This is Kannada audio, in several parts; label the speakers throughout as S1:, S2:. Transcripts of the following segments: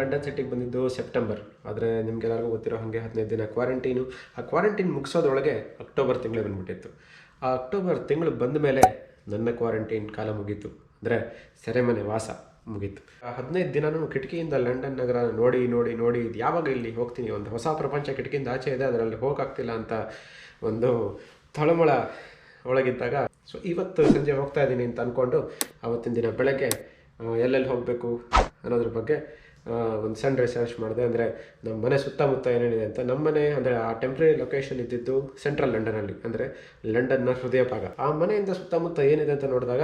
S1: ಲಂಡನ್ ಸಿಟಿಗೆ ಬಂದಿದ್ದು ಸೆಪ್ಟೆಂಬರ್. ಆದರೆ ನಿಮಗೆಲ್ಲರಿಗೂ ಗೊತ್ತಿರೋ ಹಾಗೆ 15 ದಿನ ಕ್ವಾರಂಟೈನು. ಆ ಕ್ವಾರಂಟೈನ್ ಮುಗಿಸೋದ್ರೊಳಗೆ ಅಕ್ಟೋಬರ್ ತಿಂಗಳೇ ಬಂದುಬಿಟ್ಟಿತ್ತು. ಆ ಅಕ್ಟೋಬರ್ ತಿಂಗಳು ಬಂದ ಮೇಲೆ ನನ್ನ ಕ್ವಾರಂಟೈನ್ ಕಾಲ ಮುಗೀತು. ಅಂದರೆ ಸೆರೆಮನೆ ವಾಸ ಮುಗೀತು. ಆ 15 ದಿನವೂ ಕಿಟಕಿಯಿಂದ ಲಂಡನ್ ನಗರ ನೋಡಿ ನೋಡಿ ನೋಡಿ ಇದು ಯಾವಾಗ ಇಲ್ಲಿ ಹೋಗ್ತೀನಿ, ಒಂದು ಹೊಸ ಪ್ರಪಂಚ ಕಿಟಕಿಯಿಂದ ಆಚೆ ಇದೆ, ಅದರಲ್ಲಿ ಹೋಗೋಕ್ಕಾಗ್ತಿಲ್ಲ ಅಂತ ಒಂದು ತಳಮಳ ಒಳಗಿದ್ದಾಗ ಸೊ ಇವತ್ತು ಸಂಜೆ ಹೋಗ್ತಾ ಇದ್ದೀನಿ ಅಂತ ಅಂದ್ಕೊಂಡು ಆವತ್ತಿನ ದಿನ ಬೆಳಗ್ಗೆ ಎಲ್ಲೆಲ್ಲಿ ಹೋಗಬೇಕು ಅನ್ನೋದ್ರ ಬಗ್ಗೆ ಒಂದು ಸಣ್ಣ ರಿಸರ್ಚ್ ಮಾಡಿದೆ. ಅಂದರೆ ನಮ್ಮ ಮನೆ ಸುತ್ತಮುತ್ತ ಏನೇನಿದೆ ಅಂತ. ನಮ್ಮ ಮನೆ ಅಂದರೆ ಆ ಟೆಂಪ್ರರಿ ಲೊಕೇಶನ್ ಇದ್ದಿದ್ದು ಸೆಂಟ್ರಲ್ ಲಂಡನಲ್ಲಿ, ಅಂದರೆ ಲಂಡನ್ನ ಹೃದಯ ಭಾಗ. ಆ ಮನೆಯಿಂದ ಸುತ್ತಮುತ್ತ ಏನಿದೆ ಅಂತ ನೋಡಿದಾಗ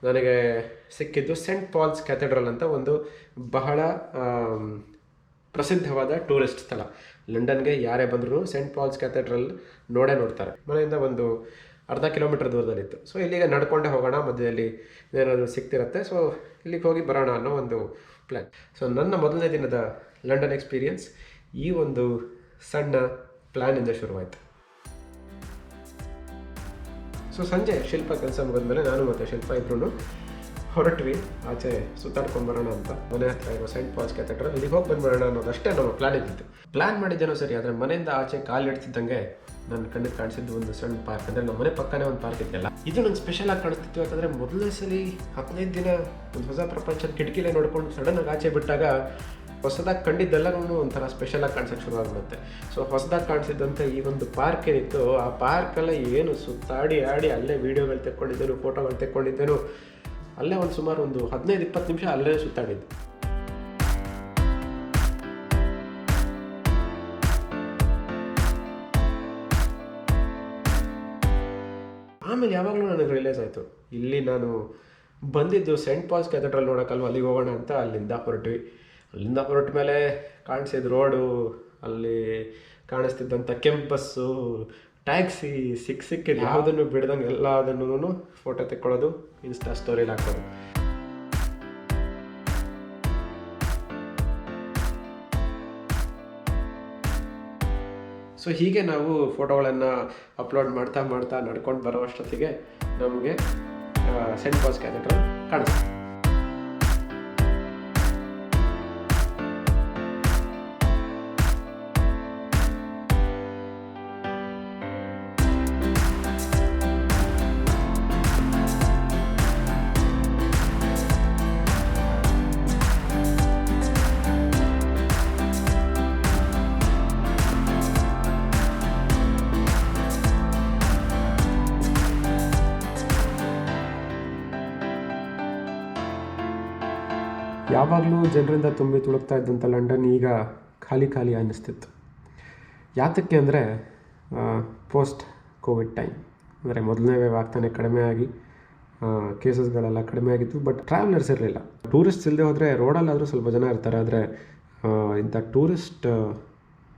S1: ನನಗೆ ಸಿಕ್ಕಿದ್ದು ಸೆಂಟ್ ಪಾಲ್ಸ್ ಕ್ಯಾಥೆಡ್ರಲ್ ಅಂತ ಒಂದು ಬಹಳ ಪ್ರಸಿದ್ಧವಾದ ಟೂರಿಸ್ಟ್ ಸ್ಥಳ. ಲಂಡನ್ಗೆ ಯಾರೇ ಬಂದರೂ ಸೆಂಟ್ ಪಾಲ್ಸ್ ಕ್ಯಾಥೆಡ್ರಲ್ ನೋಡ್ತಾರೆ. ಮನೆಯಿಂದ ಒಂದು ಅರ್ಧ ಕಿಲೋಮೀಟರ್ ದೂರದಲ್ಲಿತ್ತು. ಸೊ ಇಲ್ಲಿಗೆ ನಡ್ಕೊಂಡೆ ಹೋಗೋಣ, ಮಧ್ಯದಲ್ಲಿ ಏನಾದರೂ ಸಿಗ್ತಿರುತ್ತೆ, ಸೊ ಇಲ್ಲಿಗೆ ಹೋಗಿ ಬರೋಣ ಅನ್ನೋ ಒಂದು ಪ್ಲ್ಯಾನ್. ಸೊ ನನ್ನ ಮೊದಲನೇ ದಿನದ ಲಂಡನ್ ಎಕ್ಸ್ಪೀರಿಯನ್ಸ್ ಈ ಒಂದು ಸಣ್ಣ ಪ್ಲ್ಯಾನಿಂದ ಶುರುವಾಯಿತು. ಸೊ ಸಂಜೆ ಶಿಲ್ಪ ಕೆಲಸ ಮುಗಿದ್ಮೇಲೆ ನಾನು ಮತ್ತು ಶಿಲ್ಪ ಇಬ್ಬರೂ ಹೊರಟ್ವಿ ಆಚೆ ಸುತ್ತಾಡ್ಕೊಂಡು ಬರೋಣ ಅಂತ. ಮನೆ ಹತ್ರ ಇರೋ ಸೆಂಟ್ ಪಾಲ್ಸ್ ಕ್ಯಾಥೆಡ್ರಲ್ ಇಲ್ಲಿಗೆ ಹೋಗಿ ಬಂದುಬಿಡೋಣ ಅನ್ನೋದಷ್ಟೇ ನಮ್ಮ ಪ್ಲ್ಯಾನ್ ಇದ್ದಿತ್ತು. ಪ್ಲ್ಯಾನ್ ಮಾಡಿದ್ದೇನೋ ಸರಿ, ಆದರೆ ಮನೆಯಿಂದ ಆಚೆ ಕಾಲಿಡ್ತಿದ್ದಂಗೆ ನನ್ನ ಕಣ್ಣಿಗೆ ಕಾಣಿಸಿದ್ದು ಒಂದು ಸಣ್ಣ ಪಾರ್ಕ್. ಅಂದರೆ ನಮ್ಮ ಮನೆ ಪಕ್ಕನೇ ಒಂದು ಪಾರ್ಕ್ ಇದೆಯಲ್ಲ, ಇದು ನಂಗೆ ಸ್ಪೆಷಲ್ ಆಗಿ ಕಾಣಿಸ್ತಿತ್ತು. ಯಾಕಂದರೆ ಮೊದಲನೇ ಸಲ 15 ದಿನ ಒಂದು ಹೊಸ ಪ್ರಪಂಚದ ಕಿಟಕಿಲೇ ನೋಡ್ಕೊಂಡು ಸಡನ್ನಾಗಿ ಆಚೆ ಬಿಟ್ಟಾಗ ಹೊಸದಾಗಿ ಕಂಡಿದ್ದೆಲ್ಲರೂ ಒಂಥರ ಸ್ಪೆಷಲಾಗಿ ಕಾಣಿಸೋಕ್ಕೆ ಶುರುವಾಗ್ಬಿಡುತ್ತೆ. ಸೊ ಹೊಸದಾಗಿ ಕಾಣಿಸಿದ್ದಂಥ ಈ ಒಂದು ಪಾರ್ಕ್ ಏನಿತ್ತು, ಆ ಪಾರ್ಕೆಲ್ಲ ಏನು ಸುತ್ತಾಡಿ ಆಡಿ ಅಲ್ಲೇ ವೀಡಿಯೋಗಳು ತೆಕ್ಕೊಂಡಿದ್ದೇನು, ಫೋಟೋಗಳು ತೆಕ್ಕೊಂಡಿದ್ದೇನು. ಅಲ್ಲೇ ಒಂದು ಸುಮಾರು ಒಂದು 15-20 ನಿಮಿಷ ಅಲ್ಲೇ ಸುತ್ತಾಡಿದ್ದು. ಆಮೇಲೆ ಯಾವಾಗಲೂ ನನಗೆ ರಿಯಲೈಸ್ ಆಯಿತು, ಇಲ್ಲಿ ನಾನು ಬಂದಿದ್ದು ಸೆಂಟ್ ಪಾಲ್ಸ್ ಕ್ಯಾಥೆಡ್ರಲ್ ನೋಡೋಕ್ಕಲ್ವ, ಅಲ್ಲಿಗೆ ಹೋಗೋಣ ಅಂತ ಅಲ್ಲಿಂದ ಹೊರಟ್ವಿ. ಅಲ್ಲಿಂದ ಹೊರಟ ಮೇಲೆ ಕಾಣಿಸಿದ ರೋಡು, ಅಲ್ಲಿ ಕಾಣಿಸ್ತಿದ್ದಂಥ ಕೆಂಪಸ್ಸು, ಟ್ಯಾಕ್ಸಿ, ಸಿಕ್ಕಿದ್ದು ಯಾವುದನ್ನು ಬಿಡ್ದಂಗೆ ಎಲ್ಲದನ್ನು ಫೋಟೋ ತೆಕ್ಕೊಳ್ಳೋದು, ಇನ್ಸ್ಟಾ ಸ್ಟೋರಿಲಿ ಹಾಕೋದು. ಸೊ ಹೀಗೆ ನಾವು ಫೋಟೋಗಳನ್ನು ಅಪ್ಲೋಡ್ ಮಾಡ್ತಾ ಮಾಡ್ತಾ ನಡ್ಕೊಂಡು ಬರೋ ಅಷ್ಟೊತ್ತಿಗೆ ನಮಗೆ ಸೆಂಟ್ ಪಾಲ್ಸ್ ಕ್ಯಾಥೆಡ್ರಲ್ ಕಾಣಿಸ್ತು. ಯಾವಾಗಲೂ ಜನರಿಂದ ತುಂಬಿ ತುಳುಕ್ತಾ ಇದ್ದಂಥ ಲಂಡನ್ ಈಗ ಖಾಲಿ ಖಾಲಿ ಅನ್ನಿಸ್ತಿತ್ತು. ಯಾತಕ್ಕೆ ಅಂದರೆ ಪೋಸ್ಟ್ ಕೋವಿಡ್ ಟೈಮ್, ಅಂದರೆ ಮೊದಲನೇ ವೇವ್ ಆಗ್ತಾನೆ ಕಡಿಮೆ ಆಗಿ ಕೇಸಸ್ಗಳೆಲ್ಲ ಕಡಿಮೆ ಆಗಿತ್ತು. ಬಟ್ ಟ್ರಾವೆಲರ್ಸ್ ಇರಲಿಲ್ಲ. ಟೂರಿಸ್ಟ್ಸ್ ಇಲ್ಲದೆ ಹೋದರೆ ರೋಡಲ್ಲಾದರೂ ಸ್ವಲ್ಪ ಜನ ಇರ್ತಾರೆ, ಆದರೆ ಇಂಥ ಟೂರಿಸ್ಟ್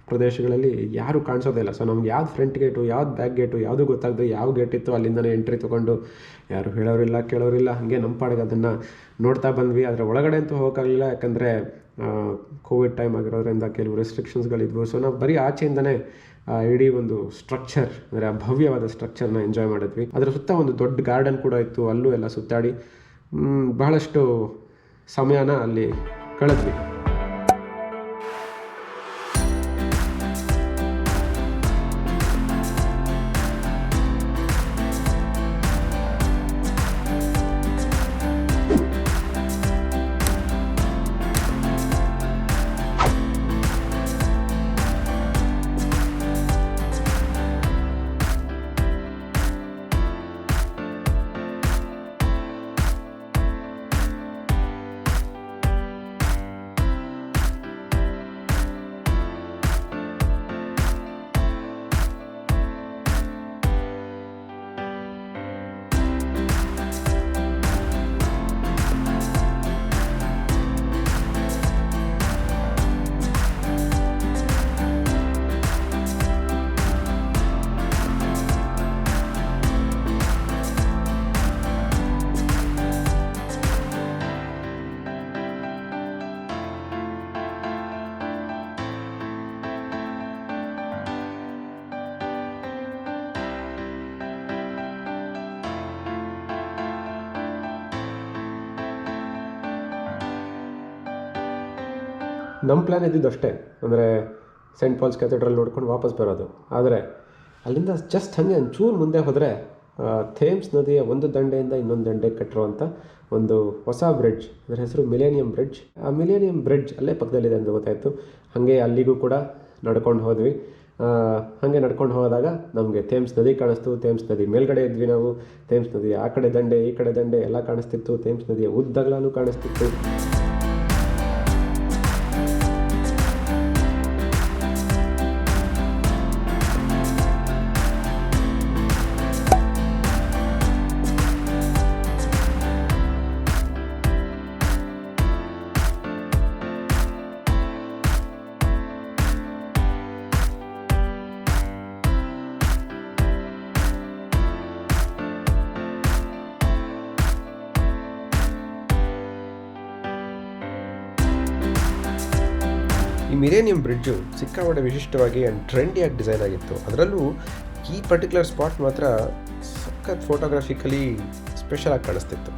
S1: ಪ್ರದೇಶಗಳಲ್ಲಿ ಯಾರೂ ಕಾಣಿಸೋದೇ ಇಲ್ಲ. ಸೊ ನಮ್ಗೆ ಯಾವ್ದು ಫ್ರಂಟ್ ಗೇಟು, ಯಾವ್ದು ಬ್ಯಾಕ್ ಗೇಟು ಯಾವುದೂ ಗೊತ್ತಾಗದೆ ಯಾವ ಗೇಟ್ ಇತ್ತು ಅಲ್ಲಿಂದನೇ ಎಂಟ್ರಿ ತೊಗೊಂಡು ಯಾರು ಹೇಳೋರಿಲ್ಲ ಕೇಳೋರಿಲ್ಲ, ಹಾಗೆ ನಮ್ಮ ಪಾಡಿಗೆ ಅದನ್ನು ನೋಡ್ತಾ ಬಂದ್ವಿ. ಅದರ ಒಳಗಡೆ ಅಂತೂ ಹೋಗೋಕ್ಕಾಗಲಿಲ್ಲ, ಯಾಕಂದರೆ ಕೋವಿಡ್ ಟೈಮ್ ಆಗಿರೋದ್ರಿಂದ ಕೆಲವು ರೆಸ್ಟ್ರಿಕ್ಷನ್ಸ್ಗಳಿದ್ವು. ಸೊ ನಾವು ಬರೀ ಆಚೆಯಿಂದನೇ ಇಡೀ ಒಂದು ಸ್ಟ್ರಕ್ಚರ್, ಅಂದರೆ ಭವ್ಯವಾದ ಸ್ಟ್ರಕ್ಚರ್ನ ಎಂಜಾಯ್ ಮಾಡಿದ್ವಿ. ಅದರ ಸುತ್ತ ಒಂದು ದೊಡ್ಡ ಗಾರ್ಡನ್ ಕೂಡ ಇತ್ತು, ಅಲ್ಲೂ ಎಲ್ಲ ಸುತ್ತಾಡಿ ಬಹಳಷ್ಟು ಸಮಯನ ಅಲ್ಲಿ ಕಳೆದ್ವಿ. ನಮ್ಮ ಪ್ಲ್ಯಾನ್ ಇದ್ದಿದ್ದು ಅಷ್ಟೇ, ಅಂದರೆ ಸೆಂಟ್ ಪಾಲ್ಸ್ ಕ್ಯಾಥೆಡ್ರಲ್ ನೋಡ್ಕೊಂಡು ವಾಪಸ್ ಬರೋದು. ಆದರೆ ಅಲ್ಲಿಂದ ಜಸ್ಟ್ ಹಾಗೆ ಒಂಚೂರು ಮುಂದೆ ಹೋದರೆ ಥೇಮ್ಸ್ ನದಿಯ ಒಂದು ದಂಡೆಯಿಂದ ಇನ್ನೊಂದು ದಂಡೆಗೆ ಕಟ್ಟಿರುವಂಥ ಒಂದು ಹೊಸ ಬ್ರಿಡ್ಜ್, ಅದರ ಹೆಸರು ಮಿಲೇನಿಯಂ ಬ್ರಿಡ್ಜ್. ಆ ಮಿಲೇನಿಯಂ ಬ್ರಿಡ್ಜ್ ಅಲ್ಲೇ ಪಕ್ಕದಲ್ಲಿದೆ ಅಂತ ಗೊತ್ತಾಯಿತು. ಹಾಗೆ ಅಲ್ಲಿಗೂ ಕೂಡ ನಡ್ಕೊಂಡು ಹೋದ್ವಿ. ಹಾಗೆ ನಡ್ಕೊಂಡು ಹೋದಾಗ ನಮಗೆ ಥೇಮ್ಸ್ ನದಿ ಕಾಣಿಸ್ತು. ಥೇಮ್ಸ್ ನದಿ ಮೇಲ್ಗಡೆ ಇದ್ವಿ ನಾವು. ಥೇಮ್ಸ್ ನದಿ ಆ ಕಡೆ ದಂಡೆ ಈ ಕಡೆ ದಂಡೆ ಎಲ್ಲ ಕಾಣಿಸ್ತಿತ್ತು. ಥೇಮ್ಸ್ ನದಿಯ ಉದ್ದಗಲೂ ಕಾಣಿಸ್ತಿತ್ತು. ಈ ಮಿಲೇನಿಯಂ ಬ್ರಿಡ್ಜು ಸಿಕ್ಕಾಪಟ್ಟೆ ವಿಶಿಷ್ಟವಾಗಿ ಆ್ಯಂಡ್ ಟ್ರೆಂಡಿಯಾಗಿ ಡಿಸೈನ್ ಆಗಿತ್ತು. ಅದರಲ್ಲೂ ಈ ಪರ್ಟಿಕ್ಯುಲರ್ ಸ್ಪಾಟ್ ಮಾತ್ರ ಸಖತ್ ಫೋಟೋಗ್ರಾಫಿಕಲಿ ಸ್ಪೆಷಲಾಗಿ ಕಾಣಿಸ್ತಿತ್ತು.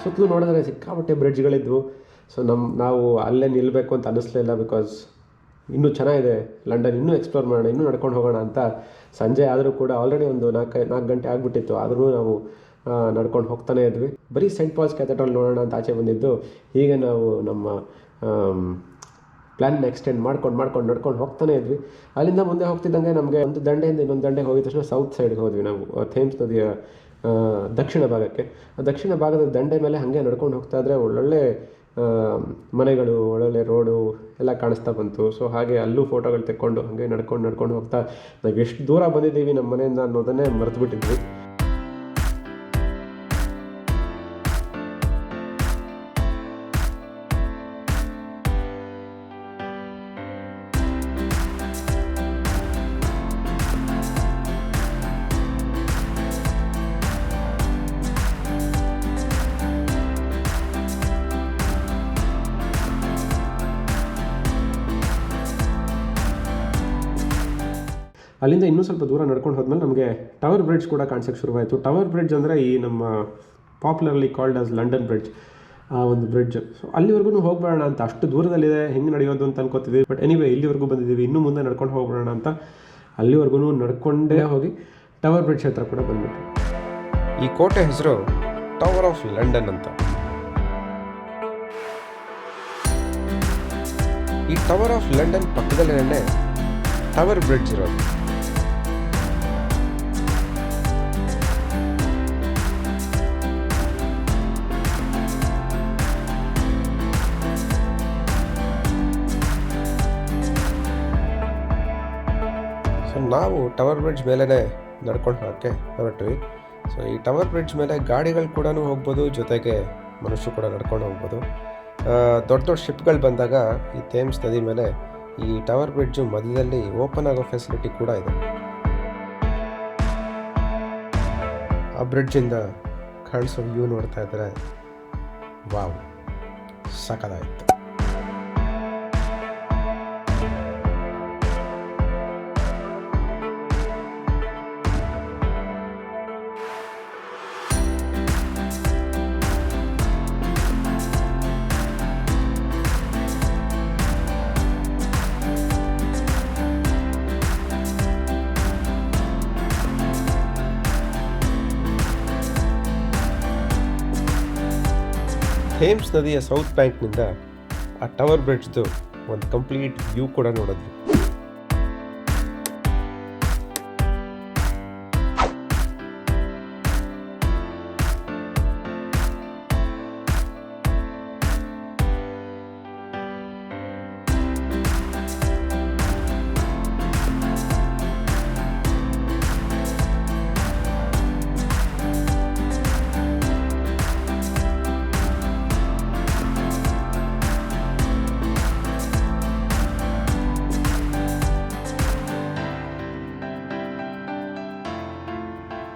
S1: ಸುತ್ತಲೂ ನೋಡಿದ್ರೆ ಸಿಕ್ಕಾಪಟ್ಟೆ ಬ್ರಿಡ್ಜ್ಗಳಿದ್ವು. ಸೊ ನಾವು ಅಲ್ಲೇ ನಿಲ್ಲಬೇಕು ಅಂತ ಅನ್ನಿಸ್ಲಿಲ್ಲ. ಬಿಕಾಸ್ ಇನ್ನೂ ಚೆನ್ನಾಗಿದೆ ಲಂಡನ್, ಇನ್ನೂ ಎಕ್ಸ್ಪ್ಲೋರ್ ಮಾಡೋಣ, ಇನ್ನೂ ನಡ್ಕೊಂಡು ಹೋಗೋಣ ಅಂತ ಸಂಜೆ ಆದರೂ ಕೂಡ ಆಲ್ರೆಡಿ ಒಂದು 4 ಗಂಟೆ ಆಗಿಬಿಟ್ಟಿತ್ತು. ಆದರೂ ನಾವು ನಡ್ಕೊಂಡು ಹೋಗ್ತಾನೆ ಇದ್ವಿ. ಬರೀ ಸೆಂಟ್ ಪಾಲ್ಸ್ ಕ್ಯಾಥೆಡ್ರಲ್ ನೋಡೋಣ ಅಂತ ಆಚೆ ಬಂದಿದ್ದು. ಹೀಗೆ ನಾವು ನಮ್ಮ ಪ್ಲ್ಯಾನ್ನ ಎಕ್ಸ್ಟೆಂಡ್ ಮಾಡ್ಕೊಂಡು ನಡ್ಕೊಂಡು ಹೋಗ್ತಾನೆ ಇದ್ವಿ. ಅಲ್ಲಿಂದ ಮುಂದೆ ಹೋಗ್ತಿದ್ದಂಗೆ ನಮಗೆ ಒಂದು ದಂಡೆಯಿಂದ ಇನ್ನೊಂದು ದಂಡೆಗೆ ಹೋಗಿದ ತಕ್ಷಣ ಸೌತ್ ಸೈಡ್ಗೆ ಹೋದ್ವಿ ನಾವು, ಥೇಮ್ಸ್ ನದಿಯ ದಕ್ಷಿಣ ಭಾಗಕ್ಕೆ. ಆ ದಕ್ಷಿಣ ಭಾಗದ ದಂಡೆ ಮೇಲೆ ಹಾಗೆ ನಡ್ಕೊಂಡು ಹೋಗ್ತಾ ಇದ್ರೆ ಒಳ್ಳೊಳ್ಳೆ ಮನೆಗಳು, ಒಳ್ಳೊಳ್ಳೆ ರೋಡು ಎಲ್ಲ ಕಾಣಿಸ್ತಾ ಬಂತು. ಸೊ ಹಾಗೆ ಅಲ್ಲೂ ಫೋಟೋಗಳು ತೆಕ್ಕೊಂಡು ಹಾಗೆ ನಡ್ಕೊಂಡು ಹೋಗ್ತಾ ನಾವು ಎಷ್ಟು ದೂರ ಬಂದಿದ್ದೀವಿ ನಮ್ಮ ಮನೆಯಿಂದ ಅನ್ನೋದನ್ನೇ ಮರೆತುಬಿಟ್ಟಿದ್ವಿ. ಅಲ್ಲಿಂದ ಇನ್ನೂ ಸ್ವಲ್ಪ ದೂರ ನಡ್ಕೊಂಡು ಹೋದ್ಮೇಲೆ ನಮಗೆ ಟವರ್ ಬ್ರಿಡ್ಜ್ ಕೂಡ ಕಾಣಿಸೋಕ್ಕೆ ಶುರುವಾಯಿತು. ಟವರ್ ಬ್ರಿಡ್ಜ್ ಅಂದರೆ ಈ ನಮ್ಮ popularly called as London bridge, ಆ ಒಂದು ಬ್ರಿಡ್ಜ್. ಸೊ ಅಲ್ಲಿವರೆಗೂ ಹೋಗ್ಬೇಡ ಅಂತ, ಅಷ್ಟು ದೂರದಲ್ಲಿದೆ, ಹೆಂಗೆ ನಡೆಯೋದು ಅಂತ ಅನ್ಕೋತಿದ್ವಿ. ಬಟ್ ಎನಿವೇ ಇಲ್ಲಿವರೆಗೂ ಬಂದಿದ್ದೀವಿ, ಇನ್ನೂ ಮುಂದೆ ನಡ್ಕೊಂಡು ಹೋಗ್ಬೇಡ ಅಂತ ಅಲ್ಲಿವರೆಗೂ ನಡ್ಕೊಂಡೇ ಹೋಗಿ ಟವರ್ ಬ್ರಿಡ್ಜ್ ಹತ್ರ ಕೂಡ ಬಂದ್ಬಿಟ್ಟು. ಈ ಕೋಟೆ ಹೆಸರು ಟವರ್ ಆಫ್ ಲಂಡನ್ ಅಂತ. ಈ ಟವರ್ ಆಫ್ ಲಂಡನ್ ಪಕ್ಕದಲ್ಲೇ ಟವರ್ ಬ್ರಿಡ್ಜ್ ಇರೋದು. ಸೊ ನಾವು ಟವರ್ ಬ್ರಿಡ್ಜ್ ಮೇಲೇ ನಡ್ಕೊಂಡು ಹೋಗೋಕ್ಕೆ ಹೊರಟ್ವಿ. ಸೊ ಈ ಟವರ್ ಬ್ರಿಡ್ಜ್ ಮೇಲೆ ಗಾಡಿಗಳು ಕೂಡ ಹೋಗ್ಬೋದು, ಜೊತೆಗೆ ಮನುಷ್ಯರು ಕೂಡ ನಡ್ಕೊಂಡು ಹೋಗ್ಬೋದು. ದೊಡ್ಡ ಶಿಪ್ಗಳು ಬಂದಾಗ ಈ ಥೇಮ್ಸ್ ನದಿ ಮೇಲೆ ಈ ಟವರ್ ಬ್ರಿಡ್ಜು ಮಧ್ಯದಲ್ಲಿ ಓಪನ್ ಆಗೋ ಫೆಸಿಲಿಟಿ ಕೂಡ ಇದೆ. ಆ ಬ್ರಿಡ್ಜಿಂದ ಕಾಣಿಸೋ ವ್ಯೂ ನೋಡ್ತಾ ಇದ್ದರೆ ವಾವ್, ಸಖತ್ತಾಯಿತು. ಥೇಮ್ಸ್ ನದಿಯ ಸೌತ್ ಬ್ಯಾಂಕ್ನಿಂದ ಆ ಟವರ್ ಬ್ರಿಡ್ಜ್ದು ಒಂದು ಕಂಪ್ಲೀಟ್ ವ್ಯೂ ಕೂಡ ನೋಡಿದ್ವಿ.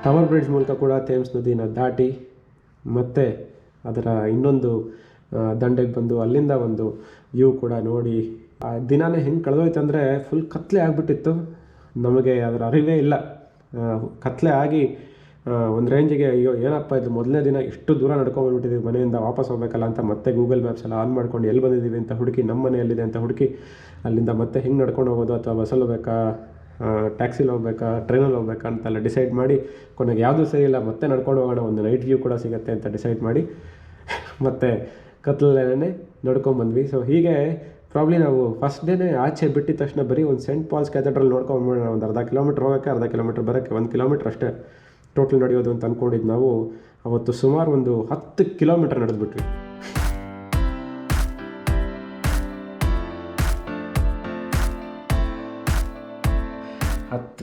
S1: ಟವರ್ ಬ್ರಿಡ್ಜ್ ಮೂಲಕ ಕೂಡ ಥೇಮ್ಸ್ ನದಿನ ದಾಟಿ ಮತ್ತೆ ಅದರ ಇನ್ನೊಂದು ದಂಡೆಗೆ ಬಂದು ಅಲ್ಲಿಂದ ಒಂದು ವ್ಯೂ ಕೂಡ ನೋಡಿ ಆ ದಿನಾನೇ ಹೆಂಗೆ ಕಳೆದೋಯ್ತು ಅಂದರೆ ಫುಲ್ ಕತ್ಲೆ ಆಗಿಬಿಟ್ಟಿತ್ತು. ನಮಗೆ ಅದರ ಅರಿವೇ ಇಲ್ಲ. ಕತ್ಲೆ ಆಗಿ ಒಂದು ರೇಂಜಿಗೆ ಅಯ್ಯೋ ಏನಪ್ಪ ಇದು ಮೊದಲನೇ ದಿನ ಇಷ್ಟು ದೂರ ನಡ್ಕೊಂಡ್ಬಂದ್ಬಿಟ್ಟಿದ್ದೀವಿ, ಮನೆಯಿಂದ ವಾಪಸ್ ಹೋಗಬೇಕಲ್ಲ ಅಂತ ಮತ್ತೆ ಗೂಗಲ್ ಮ್ಯಾಪ್ಸ್ ಎಲ್ಲ ಆನ್ ಮಾಡ್ಕೊಂಡು ಎಲ್ಲಿ ಬಂದಿದ್ದೀವಿ ಅಂತ ಹುಡುಕಿ, ನಮ್ಮ ಮನೆ ಎಲ್ಲಿದೆ ಅಂತ ಹುಡುಕಿ, ಅಲ್ಲಿಂದ ಮತ್ತೆ ಹೆಂಗೆ ನಡ್ಕೊಂಡು ಹೋಗೋದು ಅಥವಾ ಬಸ್ಸಲ್ಲಿ ಹೋಗ್ಬೇಕಾ, ಟ್ಯಾಕ್ಸಿಲಿ ಹೋಗ್ಬೇಕಾ, ಟ್ರೈನಲ್ಲಿ ಹೋಗ್ಬೇಕಾ ಅಂತೆಲ್ಲ ಡಿಸೈಡ್ ಮಾಡಿ ಕೊನೆಗೆ ಯಾವುದೂ ಸರಿ ಇಲ್ಲ, ಮತ್ತೆ ನಡ್ಕೊಂಡು ಹೋಗೋಣ, ಒಂದು ನೈಟ್ ವ್ಯೂ ಕೂಡ ಸಿಗುತ್ತೆ ಅಂತ ಡಿಸೈಡ್ ಮಾಡಿ ಮತ್ತು ಕತ್ಲಲ್ಲೇ ನಡ್ಕೊಂಬಂದ್ವಿ. ಸೊ ಹೀಗೆ ಪ್ರಾಬ್ಲಿ ನಾವು ಫಸ್ಟ್ ಡೇನೇ ಆಚೆ ಬಿಟ್ಟಿದ ತಕ್ಷಣ ಬರೀ ಒಂದು ಸೆಂಟ್ ಪಾಲ್ಸ್ ಕ್ಯಾಥೆಡ್ರಲ್ ನೋಡ್ಕೊಂಡ್ಬಿಡೋಣ, ಒಂದು ಅರ್ಧ ಕಿಲೋಮೀಟ್ರ್ ಹೋಗೋಕ್ಕೆ, ಅರ್ಧ ಕಿಲೋಮೀಟ್ರ್ ಬರೋಕ್ಕೆ, 1 ಕಿಲೋಮೀಟ್ರ್ ಅಷ್ಟೇ ಟೋಟಲ್ ನಡೆಯೋದು ಅಂತ ಅಂದ್ಕೊಂಡಿದ್ದು ನಾವು ಅವತ್ತು ಸುಮಾರು ಒಂದು 10 ಕಿಲೋಮೀಟ್ರ್ ನಡೆದ್ಬಿಟ್ವಿ.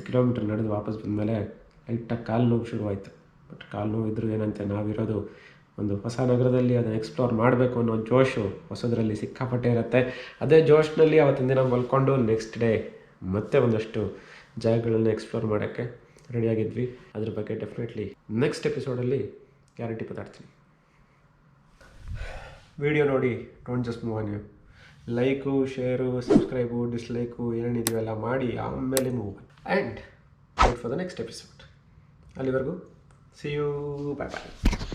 S1: ಕಿಲೋಮೀಟ್ರ್ ನಡೆದು ವಾಪಸ್ ಬಂದಮೇಲೆ ಲೈಟಾಗಿ ಕಾಲು ನೋವು ಶುರುವಾಯಿತು. ಬಟ್ ಕಾಲು ನೋವು ಇದ್ದರೂ ಏನಂತೆ, ನಾವಿರೋದು ಒಂದು ಹೊಸ ನಗರದಲ್ಲಿ ಅದನ್ನು ಎಕ್ಸ್ಪ್ಲೋರ್ ಮಾಡಬೇಕು ಅನ್ನೋ ಜೋಶು ಹೊಸದರಲ್ಲಿ ಸಿಕ್ಕಾಪಟ್ಟೆ ಇರುತ್ತೆ. ಅದೇ ಜೋಶ್ನಲ್ಲಿ ಅವತ್ತಿನ ದಿನ ಮಲ್ಕೊಂಡು ನೆಕ್ಸ್ಟ್ ಡೇ ಮತ್ತೆ ಒಂದಷ್ಟು ಜಾಗಗಳನ್ನು ಎಕ್ಸ್ಪ್ಲೋರ್ ಮಾಡೋಕ್ಕೆ ರೆಡಿಯಾಗಿದ್ವಿ. ಅದ್ರ ಬಗ್ಗೆ ಡೆಫಿನೆಟ್ಲಿ ನೆಕ್ಸ್ಟ್ ಎಪಿಸೋಡಲ್ಲಿ ಗ್ಯಾರಂಟಿ ಮಾತಾಡ್ತೀನಿ. ವಿಡಿಯೋ ನೋಡಿ don't just move on you. Like, share, subscribe, dislike ಏನೇನಿದೆಯಲ್ಲ ಮಾಡಿ ಆಮೇಲೆ move and wait for the next episode. ಅಲ್ಲಿವರೆಗೂ ಸಿ ಯು, ಬಾಯ್ ಬಾಯ್.